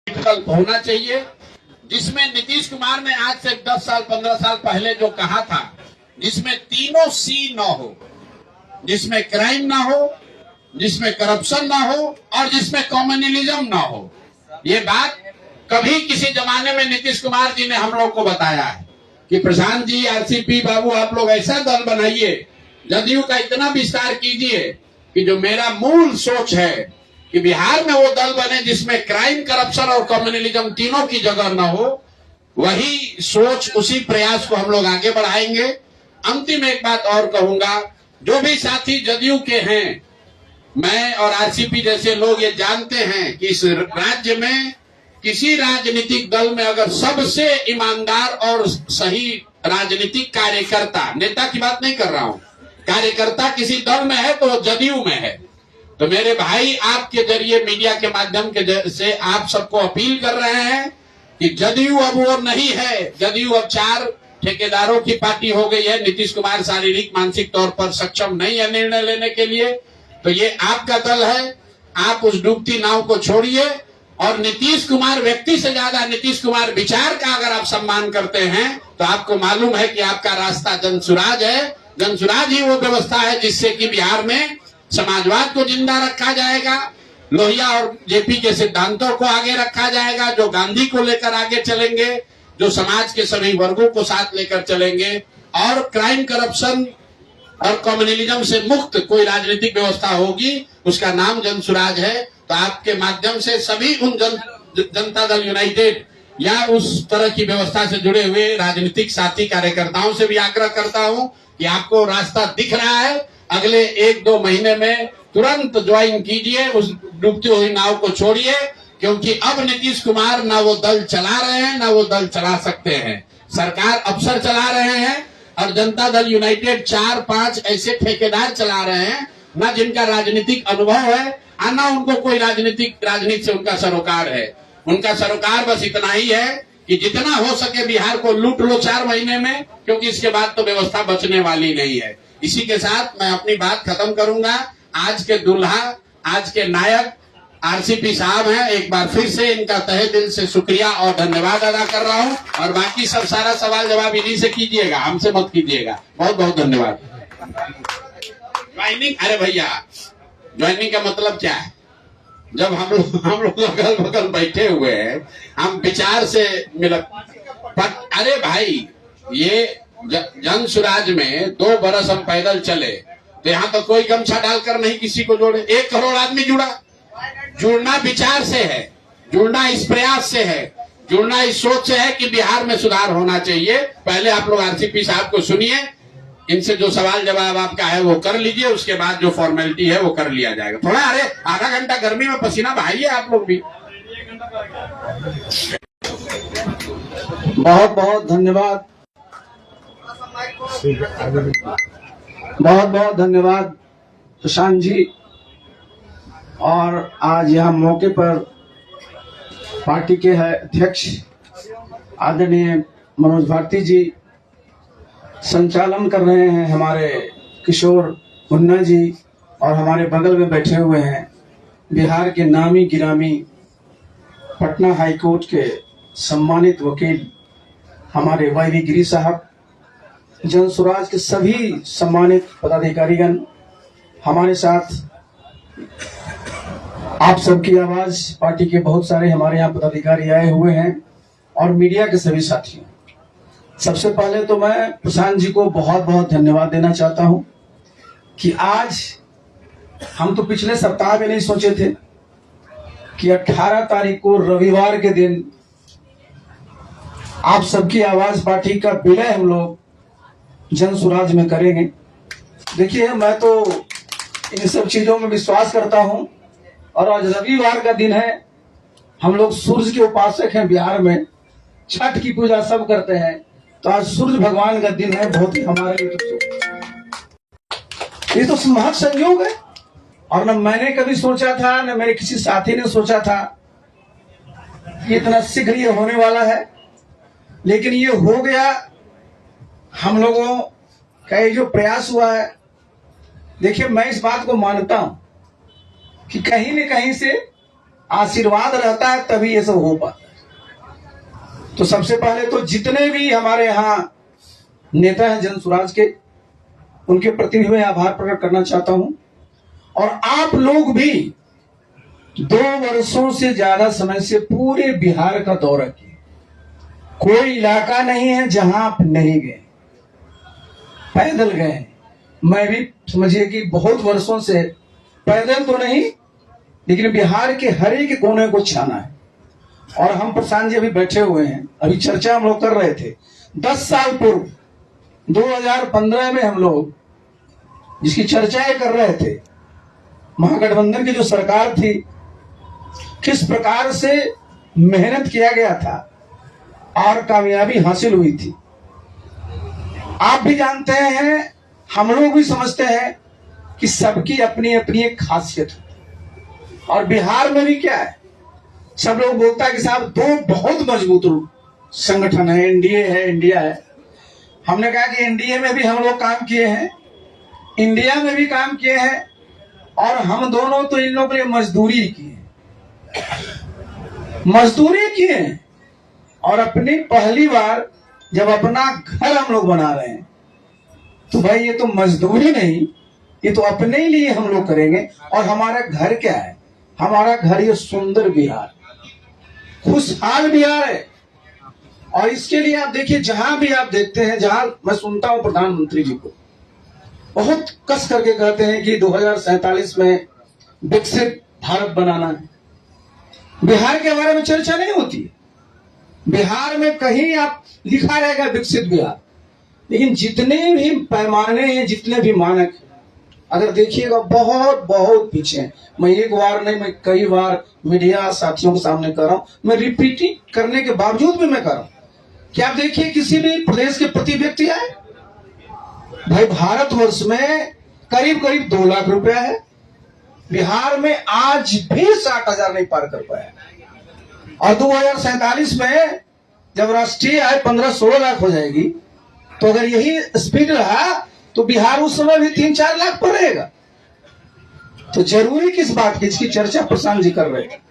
विकल्प होना चाहिए, जिसमें नीतीश कुमार ने आज से 10 साल 15 साल पहले जो कहा था, जिसमें तीनों सी न हो, जिसमें क्राइम ना हो, जिसमें करप्शन ना हो और जिसमें कम्युनलिज्म ना हो। ये बात कभी किसी जमाने में नीतीश कुमार जी ने हम लोग को बताया है कि प्रशांत जी, आरसीपी बाबू, आप लोग ऐसा दल बनाइए, जदयू का इतना विस्तार कीजिए कि जो मेरा मूल सोच है कि बिहार में वो दल बने जिसमें क्राइम, करप्शन और कम्युनलिज्म तीनों की जगह न हो। वही सोच, उसी प्रयास को हम लोग आगे बढ़ाएंगे। अंतिम एक बात और कहूंगा, जो भी साथी जदयू के हैं, मैं और आरसीपी जैसे लोग ये जानते हैं कि इस राज्य में किसी राजनीतिक दल में अगर सबसे ईमानदार और सही राजनीतिक कार्यकर्ता, नेता की बात नहीं कर रहा हूं, कार्यकर्ता किसी दल में है तो जदयू में है। तो मेरे भाई, आपके जरिए मीडिया के माध्यम के से आप सबको अपील कर रहे हैं कि जदयू अब वो नहीं है। जदयू अब 4 ठेकेदारों की पार्टी हो गई है। नीतीश कुमार शारीरिक मानसिक तौर पर सक्षम नहीं है निर्णय लेने के लिए। तो ये आपका दल है, आप उस डूबती नाव को छोड़िए। और नीतीश कुमार व्यक्ति से ज्यादा नीतीश कुमार विचार का अगर आप सम्मान करते हैं तो आपको मालूम है कि आपका रास्ता जनसुराज है। जनसुराज ही वो व्यवस्था है जिससे कि बिहार में समाजवाद को जिंदा रखा जाएगा, लोहिया और जेपी के सिद्धांतों को आगे रखा जाएगा, जो गांधी को लेकर आगे चलेंगे, जो समाज के सभी वर्गों को साथ लेकर चलेंगे, और क्राइम, करप्शन और कम्युनलिज्म से मुक्त कोई राजनीतिक व्यवस्था होगी, उसका नाम जनसुराज है। तो आपके माध्यम से सभी उन जनता दल यूनाइटेड या उस तरह की व्यवस्था से जुड़े हुए राजनीतिक साथी कार्यकर्ताओं से भी आग्रह करता हूं कि आपको रास्ता दिख रहा है, अगले 1-2 महीने में तुरंत ज्वाइन कीजिए, उस डूबती हुई नाव को छोड़िए, क्योंकि अब नीतीश कुमार ना वो दल चला रहे हैं, ना वो दल चला सकते हैं। सरकार अफसर चला रहे हैं और जनता दल यूनाइटेड 4-5 ऐसे ठेकेदार चला रहे हैं, ना जिनका राजनीतिक अनुभव है, ना उनको कोई राजनीति से उनका सरोकार है। उनका सरोकार बस इतना ही है कि जितना हो सके बिहार को लूट लो 4 महीने में, क्योंकि इसके बाद तो व्यवस्था बचने वाली नहीं है। इसी के साथ मैं अपनी बात खत्म करूंगा। आज के दुल्हा, आज के नायक आरसीपी साहब हैं। एक बार फिर से इनका तहे दिल से शुक्रिया और धन्यवाद अदा कर रहा हूं। और बाकी सब सारा सवाल जवाब इन्हीं से कीजिएगा, हमसे मत कीजिएगा। बहुत बहुत धन्यवाद। ज्वाइनिंग, अरे भैया, ज्वाइनिंग का मतलब क्या है? जब हम लोग अगल बगल बैठे हुए हैं, हम विचार से अरे भाई, ये जनसुराज में 2 बरस हम पैदल चले तो यहाँ तो कोई गमछा डालकर नहीं किसी को जोड़े। 1 करोड़ आदमी जुड़ा। जुड़ना विचार से है, जुड़ना इस प्रयास से है, जुड़ना इस सोच से है कि बिहार में सुधार होना चाहिए। पहले आप लोग आरसीपी साहब को सुनिए, इनसे जो सवाल जवाब आपका है वो कर लीजिए, उसके बाद जो फॉर्मेलिटी है वो कर लिया जाएगा। थोड़ा, अरे आधा घंटा गर्मी में पसीना बहाइए आप लोग भी। बहुत बहुत धन्यवाद, बहुत बहुत धन्यवाद प्रशांत जी। और आज यहाँ मौके पर पार्टी के अध्यक्ष आदरणीय मनोज भारती जी संचालन कर रहे हैं, हमारे किशोर मुन्ना जी, और हमारे बगल में बैठे हुए हैं बिहार के नामी गिरामी पटना हाई कोर्ट के सम्मानित वकील हमारे वाई गिरी साहब, जनसुराज के सभी सम्मानित पदाधिकारीगण हमारे साथ। आप सबकी आवाज, पार्टी के बहुत सारे हमारे यहाँ पदाधिकारी आए हुए हैं और मीडिया के सभी साथियों। सबसे पहले तो मैं प्रशांत जी को बहुत बहुत धन्यवाद देना चाहता हूं कि आज हम तो पिछले सप्ताह में नहीं सोचे थे कि 18 तारीख को रविवार के दिन आप सबकी आवाज पार्टी का विलय हम लोग जनसुराज में करेंगे। देखिए, मैं तो इन सब चीजों में विश्वास करता हूं, और आज रविवार का दिन है। हम लोग सूर्य के उपासक हैं बिहार में, छठ की पूजा सब करते हैं, तो आज सूर्य भगवान का दिन है। बहुत ही हमारे ये तो महत संयोग है, और न मैंने कभी सोचा था, न मेरे किसी साथी ने सोचा था कि इतना शीघ्र ये होने वाला है, लेकिन ये हो गया। हम लोगों का ये जो प्रयास हुआ है, देखिए, मैं इस बात को मानता हूं कि कहीं न कहीं से आशीर्वाद रहता है तभी ये सब हो पाता है। तो सबसे पहले तो जितने भी हमारे यहाँ नेता हैं जन स्वराज के, उनके प्रति भी मैं आभार प्रकट करना चाहता हूं। और आप लोग भी 2 वर्षों से ज्यादा समय से पूरे बिहार का दौरा किए, कोई इलाका नहीं है जहां आप नहीं गए, पैदल गए। मैं भी समझिए कि बहुत वर्षों से पैदल तो नहीं, लेकिन बिहार के हर एक कोने को छाना है। और हम प्रशांत जी अभी बैठे हुए हैं, अभी चर्चा हम लोग कर रहे थे 10 साल पूर्व 2015 में हम लोग जिसकी चर्चाएं कर रहे थे, महागठबंधन की जो सरकार थी, किस प्रकार से मेहनत किया गया था और कामयाबी हासिल हुई थी। आप भी जानते हैं, हम लोग भी समझते हैं कि सबकी अपनी अपनी एक खासियत है। और बिहार में भी क्या है, सब लोग बोलता है कि साहब 2 बहुत मजबूत संगठन है, एनडीए है, इंडिया है। हमने कहा कि एनडीए में भी हम लोग काम किए हैं, इंडिया में भी काम किए हैं, और हम दोनों तो इन लोगों के लिए मजदूरी किए, और अपनी पहली बार जब अपना घर हम लोग बना रहे हैं, तो भाई ये तो मजदूरी नहीं, ये तो अपने लिए हम लोग करेंगे। और हमारा घर क्या है, हमारा घर ये सुंदर बिहार, खुशहाल बिहार है। और इसके लिए आप देखिए, जहां भी आप देखते हैं, जहां मैं सुनता हूं प्रधानमंत्री जी को बहुत कस करके कहते हैं कि 2047 में विकसित भारत बनाना है, बिहार के बारे में चर्चा नहीं होती। बिहार में कहीं आप लिखा रहेगा विकसित बिहार, लेकिन जितने भी पैमाने हैं, जितने भी मानक, अगर देखिएगा बहुत बहुत पीछे हैं। मैं एक बार नहीं, मैं कई बार मीडिया साथियों के सामने कर रहा हूं, मैं रिपीटिंग करने के बावजूद भी मैं कर रहा हूं कि आप देखिए किसी भी प्रदेश के प्रति व्यक्ति आए, भाई भारतवर्ष में करीब करीब 2 लाख रुपया है, बिहार में आज भी 60,000 नहीं पार कर पाया। और 2047 में जब राष्ट्रीय आय 15-16 लाख हो जाएगी, तो अगर यही स्पीड रहा तो बिहार उस समय भी 3-4 लाख पर रहेगा। तो जरूरी किस बात की, इसकी चर्चा प्रशांत जी कर रहे हैं।